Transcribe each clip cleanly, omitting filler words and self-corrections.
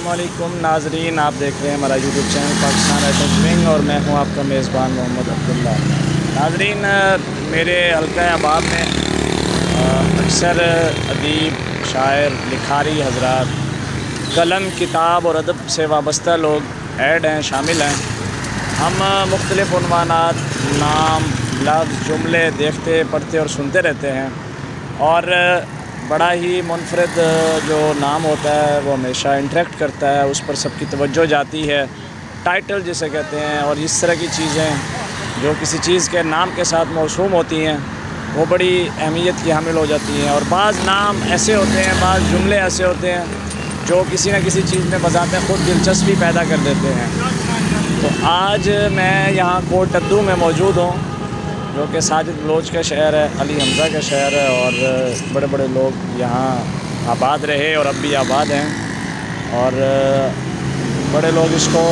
अस्सलामुअलैकुम नाजरीन, आप देख रहे हैं हमारा YouTube channel Pakistan writers wing और मैं हूं आपका मेज़बान मोहम्मद अब्दुल्ला। नाजरीन, मेरे हल्का अहबाब में अक्सर अदीब, शायर, लिखारी हज़रात, कलम, किताब और अदब से वाबस्ता लोग ऐड हैं, शामिल हैं। हम मुख्तलिफ़ उन्वानात, नाम, लफ्ज़, जुमले देखते, पढ़ते और सुनते रहते हैं और बड़ा ही मुनफरद जो नाम होता है वो हमेशा इंटरेक्ट करता है, उस पर सबकी तवज्जो जाती है, टाइटल जिसे कहते हैं। और इस तरह की चीज़ें जो किसी चीज़ के नाम के साथ मौसूम होती हैं वो बड़ी अहमियत की हामिल हो जाती हैं। और बाज़ नाम ऐसे होते हैं, बाज़ जुमले ऐसे होते हैं जो किसी न किसी चीज़ में बज़ाते ख़ुद दिलचस्पी पैदा कर देते हैं। तो आज मैं यहाँ कोटद्दू में मौजूद हूँ, जो कि साजिद बलोच का शहर है, अली हमज़ा का शहर है और बड़े बड़े लोग यहाँ आबाद रहे और अब भी आबाद हैं। और बड़े लोग इसको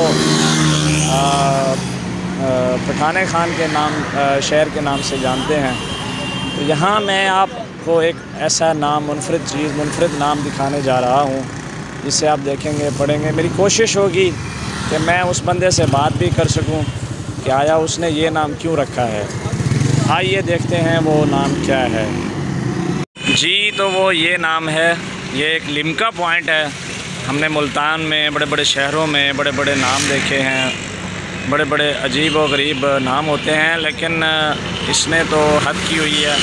पठाने खान के नाम, शहर के नाम से जानते हैं। तो यहाँ मैं आपको एक ऐसा नाम, मुनफरद चीज़, मुनफरद नाम दिखाने जा रहा हूँ जिसे आप देखेंगे, पढ़ेंगे। मेरी कोशिश होगी कि मैं उस बंदे से बात भी कर सकूँ कि आया उसने ये नाम क्यों रखा है। आइए देखते हैं वो नाम क्या है। जी, तो वो ये नाम है, ये एक लिम्का पॉइंट है। हमने मुल्तान में, बड़े बड़े शहरों में बड़े बड़े नाम देखे हैं, बड़े बड़े अजीब व गरीब नाम होते हैं, लेकिन इसने तो हद की हुई है।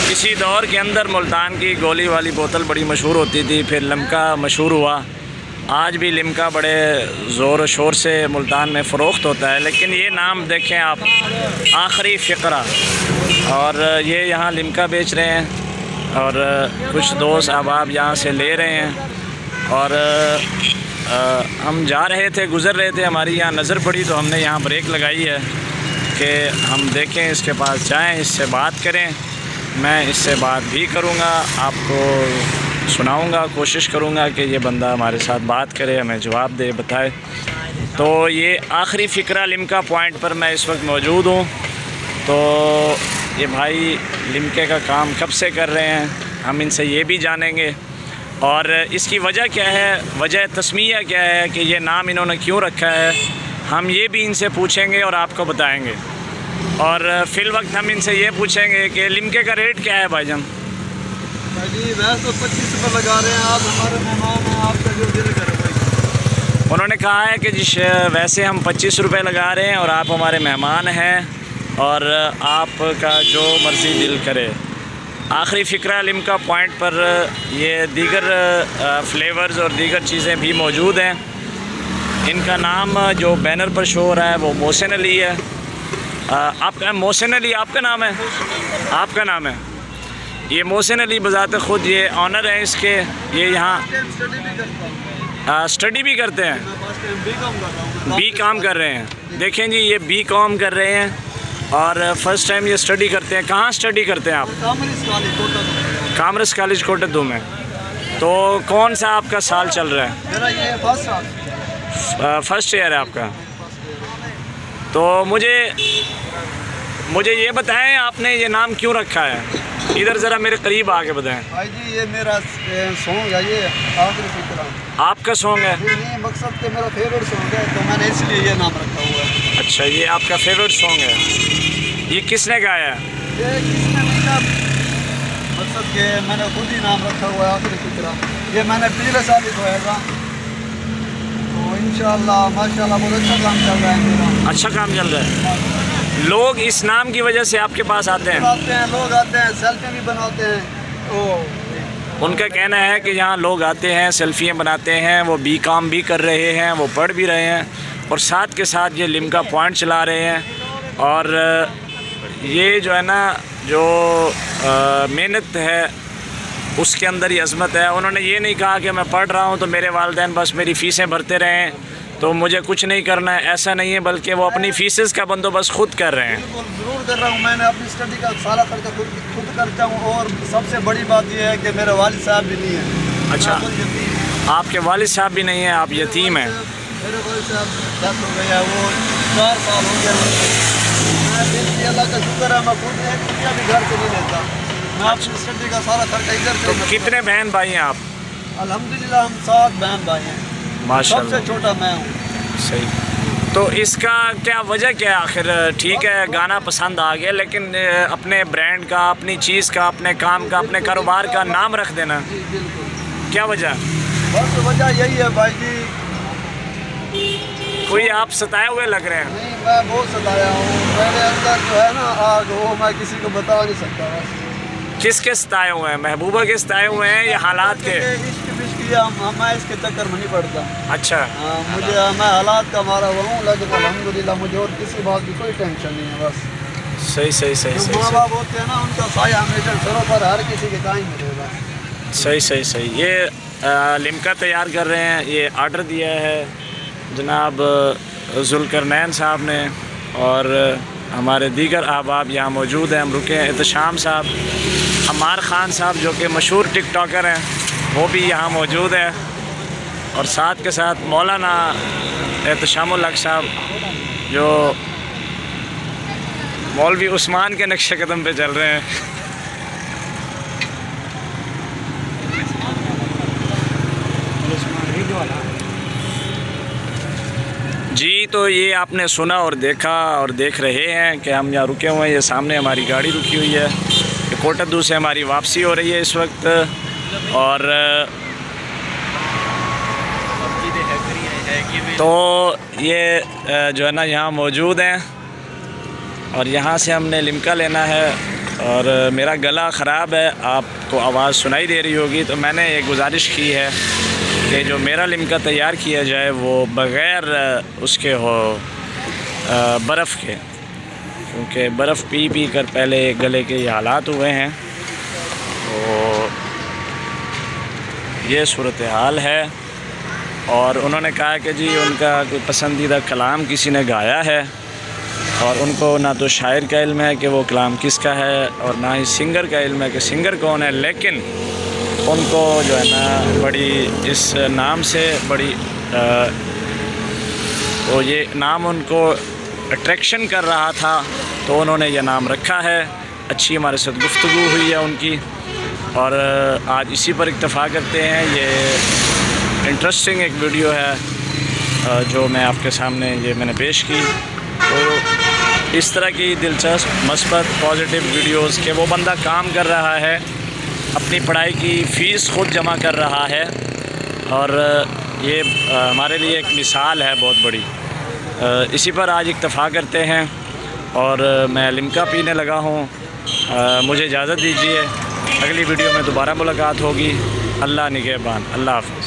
किसी दौर के अंदर मुल्तान की गोली वाली बोतल बड़ी मशहूर होती थी, फिर लिम्का मशहूर हुआ। आज भी लिम्का बड़े ज़ोर शोर से मुल्तान में फ़रोख्त होता है। लेकिन ये नाम देखें आप, आखिरी फ़िक्रा, और ये यहाँ लिम्का बेच रहे हैं और कुछ दोस्त अहबाब यहाँ से ले रहे हैं। और हम जा रहे थे, गुज़र रहे थे, हमारी यहाँ नज़र पड़ी तो हमने यहाँ ब्रेक लगाई है कि हम देखें, इसके पास जाएं, इससे बात करें। मैं इससे बात भी करूँगा, आपको सुनाऊंगा, कोशिश करूंगा कि ये बंदा हमारे साथ बात करे, हमें जवाब दे, बताए। तो ये आखिरी फ़िक्रा लिम्का पॉइंट पर मैं इस वक्त मौजूद हूँ। तो ये भाई लिम्के का काम कब से कर रहे हैं, हम इनसे ये भी जानेंगे। और इसकी वजह क्या है, वजह तस्मीया क्या है कि ये नाम इन्होंने क्यों रखा है, हम ये भी इनसे पूछेंगे और आपको बताएँगे। और फ़िल वक्त हम इनसे ये पूछेंगे कि लिम्के का रेट क्या है भाईजान। जी, वैसे तो 25 रुपये लगा रहे हैं, आप हमारे मेहमान हैं, आपका जो दिल करे भाई। उन्होंने कहा है कि जी वैसे हम 25 रुपये लगा रहे हैं और आप हमारे मेहमान हैं और आपका जो मर्ज़ी दिल करे। आखिरी फ़िक्रा लिम्का पॉइंट पर ये दीगर फ्लेवर्स और दीगर चीज़ें भी मौजूद हैं। इनका नाम जो बैनर पर शो हो रहा है वो मोहसिन अली है। आपका मोहसिन अली आपका नाम है? आपका नाम है ये मोहसिन अली। बज़ाते ख़ुद ये ऑनर है इसके, ये यहाँ स्टडी भी करते हैं, बी कॉम कर रहे हैं। देखें जी, ये बी कॉम कर रहे हैं और फर्स्ट टाइम ये स्टडी करते हैं। कहाँ स्टडी करते हैं आप? कामर्स कॉलेज कोटद्दू में। तो कौन सा आपका साल चल रहा है? मेरा ये फर्स्ट ईयर है आपका। तो मुझे ये बताएं, आपने ये नाम क्यों रखा है? इधर ज़रा मेरे करीब आके बताएं। भाई जी, ये मेरा सॉन्ग है, ये आखिरी फ़िक्रा आपका सॉन्ग है? ये मकसद के मेरा फेवरेट सॉन्ग है, तो मैंने इसलिए ये नाम रखा हुआ है। अच्छा, ये आपका फेवरेट सॉन्ग है। ये किसने गाया है? ये किसने लिखा? मकसद के मैंने खुद ही नाम रखा हुआ है, आखिरी फ़िक्रा। ये मैंने पिछले साल ही खोया था, तो इंशाअल्लाह माशाअल्लाह बहुत अच्छा काम चल रहा है मेरा। अच्छा काम चल रहा है। लोग इस नाम की वजह से आपके पास आते हैं? लोग आते हैं, सेल्फी भी बनाते हैं। उनका कहना है कि यहाँ लोग आते हैं, सेल्फियाँ बनाते हैं, वो बी कॉम भी कर रहे हैं, वो पढ़ भी रहे हैं और साथ के साथ ये लिम्का पॉइंट चला रहे हैं। और ये जो है ना, जो मेहनत है उसके अंदर ही अज़मत है। उन्होंने ये नहीं कहा कि मैं पढ़ रहा हूँ तो मेरे वालिदैन बस मेरी फ़ीसें भरते रहें तो मुझे कुछ नहीं करना है, ऐसा नहीं है, बल्कि वो अपनी फ़ीसेस का बंदोबस्त खुद कर रहे हैं। ज़रूर कर रहा हूँ, मैंने अपनी स्टडी का सारा खर्चा खुद करता हूँ। और सबसे बड़ी बात यह है कि मेरे वालिद साहब भी नहीं है। अच्छा, आपके वालिद साहब भी नहीं हैं, आप यतीम हैं? मेरे वालिद साहब डेथ हो गया, वो 4 साल हो गया। अल्लाह का शुक्र है, मैं खुद 1 रुपया भी घर से नहीं लेता। मैं अपनी स्टडी का सारा खर्चा इधर से। तो कितने बहन भाई हैं आप? अल्हम्दुलिल्लाह हम 7 बहन भाई हैं। माशाल्लाह। सबसे छोटा मैं हूँ। सही। तो इसका क्या वजह क्या है आखिर? ठीक है गाना पसंद आ गया, लेकिन अपने ब्रांड का, अपनी चीज़ का, अपने काम का, अपने कारोबार का नाम रख देना, जी बिल्कुल। क्या वजह? बस वजह यही है भाई जी। कोई आप सताए हुए लग रहे हैं। नहीं, मैं बहुत सताया हूँ। मेरे अंदर जो है ना आग, वो मैं किसी को बता नहीं सकता। बस किसके सताए हुए हैं? महबूबा के सताए हुए हैं या हालात के? मैं इसके चक्कर में नहीं पड़ता। अच्छा। मुझे, मैं हालात का मारा हुआ हूँ, लेकिन अल्हम्दुलिल्लाह मुझे और किसी बात की कोई टेंशन नहीं है। बस सही सही सही जो सही माँ बाप होते हैं ना, उनका साया हमेशा सरों पर हर किसी के कायम मिलेगा। सही सही सही। ये लिमका तैयार कर रहे हैं, ये आर्डर दिया है जनाब जुल्करनैन साहब ने, और हमारे दीगर अहबाब यहाँ मौजूद हैं। हम रुके हैं। एहतशाम साहब, अमार ख़ान साहब जो कि मशहूर टिकटॉकर हैं, वो भी यहाँ मौजूद है, और साथ के साथ मौलाना एहतशामुल हक साहब जो मौलवी उस्मान के नक्शे कदम पे चल रहे हैं। जी, तो ये आपने सुना और देखा और देख रहे हैं कि हम यहाँ रुके हुए हैं। ये सामने हमारी गाड़ी रुकी हुई है, कोटद्दू से हमारी वापसी हो रही है इस वक्त, और तो ये जो है ना यहाँ मौजूद हैं, और यहाँ से हमने लिमका लेना है। और मेरा गला ख़राब है, आपको आवाज़ सुनाई दे रही होगी, तो मैंने एक गुजारिश की है कि जो मेरा लिमका तैयार किया जाए वो बग़ैर उसके हो बर्फ़ के, क्योंकि बर्फ़ पी पी कर पहले गले के ये हालात हुए हैं। तो ये सूरत हाल है। और उन्होंने कहा कि जी उनका कोई पसंदीदा कलाम किसी ने गाया है, और उनको ना तो शायर का इल्म है कि वो कलाम किसका है, और ना ही सिंगर का इल्म है कि सिंगर कौन है, लेकिन उनको जो है ना बड़ी इस नाम से बड़ी तो ये नाम उनको अट्रैक्शन कर रहा था, तो उन्होंने ये नाम रखा है। अच्छी हमारे साथ गुफ्तगू हुई है उनकी, और आज इसी पर इत्तफ़ा करते हैं। ये इंटरेस्टिंग एक वीडियो है जो मैं आपके सामने ये मैंने पेश की। तो इस तरह की दिलचस्प मस्बत पॉजिटिव वीडियोस के वो बंदा काम कर रहा है, अपनी पढ़ाई की फ़ीस खुद जमा कर रहा है, और ये हमारे लिए एक मिसाल है बहुत बड़ी। इसी पर आज इत्तफ़ा करते हैं, और मैं लिमका पीने लगा हूँ। मुझे इजाज़त दीजिए, अगली वीडियो में दोबारा मुलाकात होगी। अल्लाह निगहबान। अल्लाह हाफ़िज़।